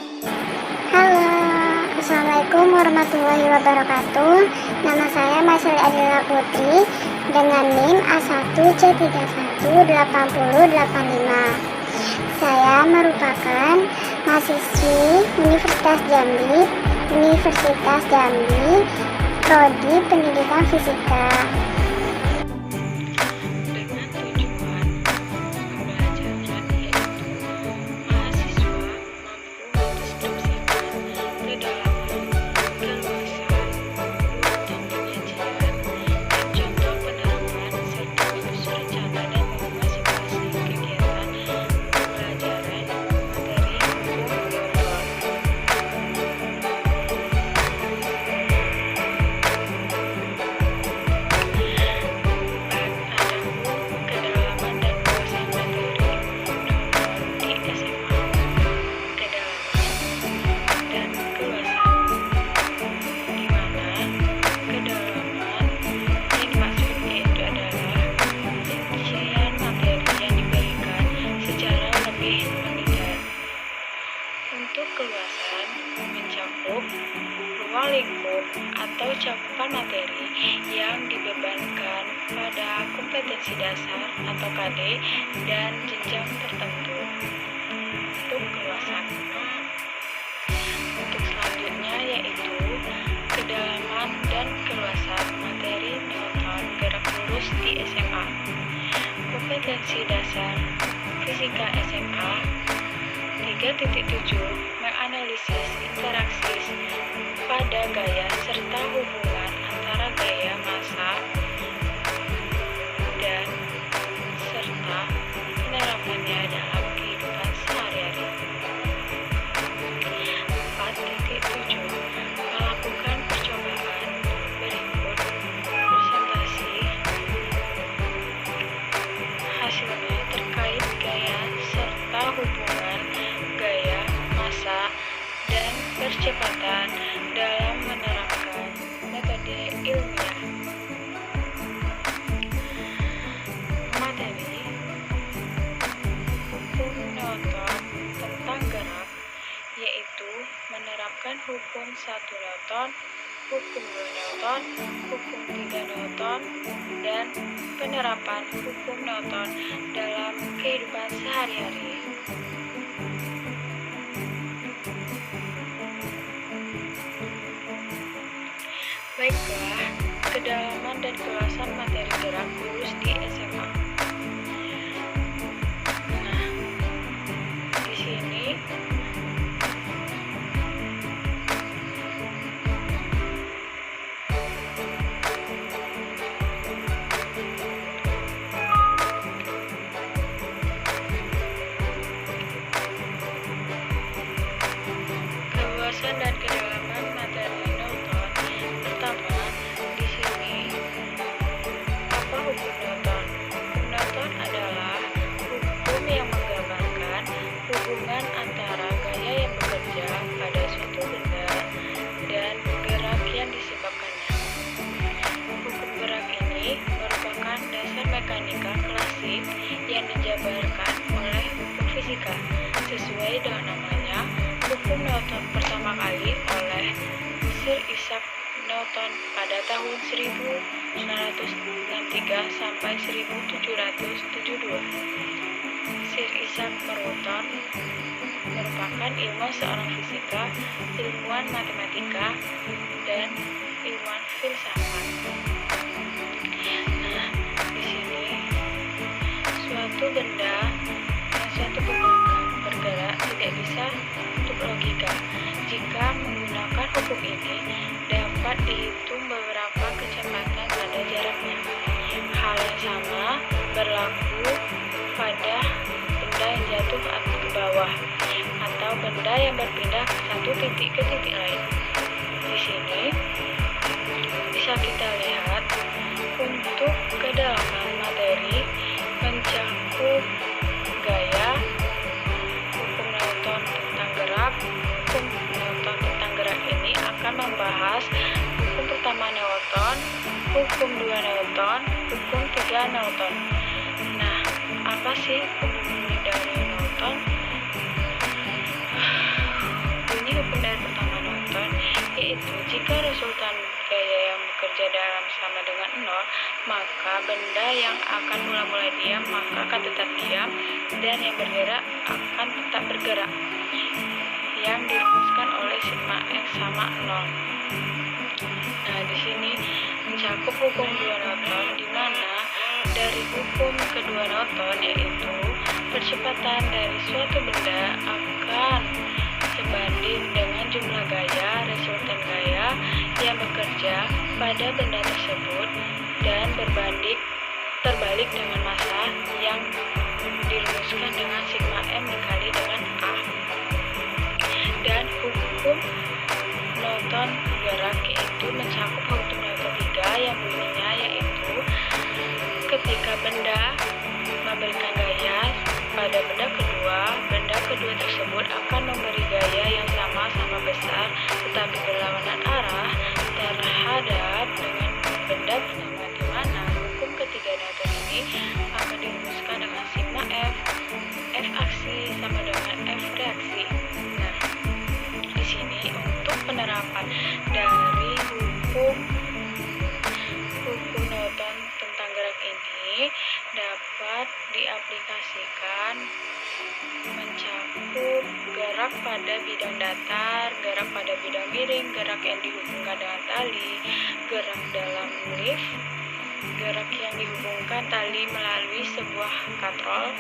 Halo, Assalamualaikum warahmatullahi wabarakatuh. Nama saya Masri Adila Putri dengan NIM A1C318085. Saya merupakan mahasiswi Universitas Jambi, Prodi Pendidikan Fisika. Dengan tujuan pembelajaran yaitu mahasiswa mampu mendeskripsikan kedalaman, keluasan, dan penyajian dan contoh penerapan serta menyusun rencana dan mengevaluasi kegiatan pembelajaran materi hukum Newton. Kedalaman dan keluasan materi Newton di SMA. Kedalaman dan keluasan, di mana kedalaman yang dimaksud yaitu adalah rincian materi yang diberikan secara lebih mendalam. Untuk keluasan mencakup ruang lingkup atau cakupan materi yang dibebankan pada kompetensi dasar atau KD dan jenjang tertentu. Untuk keluasan. Untuk selanjutnya yaitu kedalaman dan keluasan materi Newton gerak lurus di SMA. Kompetensi dasar fisika SMA 3.7 menganalisis interaksi pada gaya serta hubungan antara gaya massa dan serta penerapannya dalam kehidupan sehari-hari. 4.7 melakukan percobaan berikut presentasi hasilnya terkait gaya serta hubungan gaya, massa, dan percepatan dalam menerapkan metode ilmiah. Materi hukum Newton tentang gerak yaitu menerapkan hukum 1 Newton, hukum 2 Newton, hukum 3 Newton, dan penerapan hukum Newton dalam kehidupan sehari-hari. Baiklah, kedalaman dan keluasan materi gerak lurus di SMA. Nah, di sini keluasan dan kedalaman materi Newton. Pertama, di sini apa hukum Newton? Hukum Newton adalah hukum yang menggambarkan hubungan antara gaya yang bekerja pada suatu benda dan gerak yang disebabkannya. Hukum gerak ini merupakan dasar mekanika klasik yang dijabarkan oleh hukum fisika. Sesuai dengan namanya, hukum Newton pertama kali oleh Sir Isaac Newton pada tahun 1903 sampai 1772. Sir Isaac Newton merupakan ilmuwan seorang fisika, ilmuwan matematika, dan ilmuwan filsafat. Nah, di sini suatu benda dan suatu gerakan bergerak tidak bisa untuk logika. Jika menggunakan hukum ini, dapat dihitung beberapa kecepatan pada jaraknya. Hal yang sama berlaku pada benda yang jatuh ke bawah atau benda yang berpindah ke satu titik ke titik lain. Di sini bisa kita lihat untuk kedalaman materi mencakup gaya, hukum Newton tentang gerak. Hukum Newton tentang gerak ini akan membahas hukum pertama Newton, hukum 2 Newton, hukum 3 Newton. Nah, apa sih hukum dari Newton? kontrol, maka benda yang akan mula-mula diam maka akan tetap diam, dan yang bergerak akan tetap bergerak, yang dirumuskan oleh sigma F sama 0. Nah, di sini mencakup hukum kedua Newton, di mana dari hukum kedua Newton yaitu percepatan dari suatu benda akan sebanding dengan jumlah gaya resultan gaya yang bekerja pada benda tersebut dan terbalik dengan massa yang dirumuskan dengan sigma M dikali dengan A. Dan hukum Newton gerak itu mencakup hukum Newton 3 yang bunyinya yaitu ketika benda memberikan gaya pada benda kedua tersebut akan memberi gaya yang sama-sama besar tetapi berlawanan arah terhadap dengan benda pertama, di mana hukum ketiga Newton ini akan dirumuskan dengan sigma F aksi sama dengan F reaksi. Nah, di sini untuk penerapan dari hukum Newton tentang gerak ini dapat diaplikasikan mencakup gerak pada bidang datar, gerak pada bidang miring, gerak yang dihubungkan dengan tali, gerak dalam lift, gerak yang dihubungkan tali melalui sebuah katrol,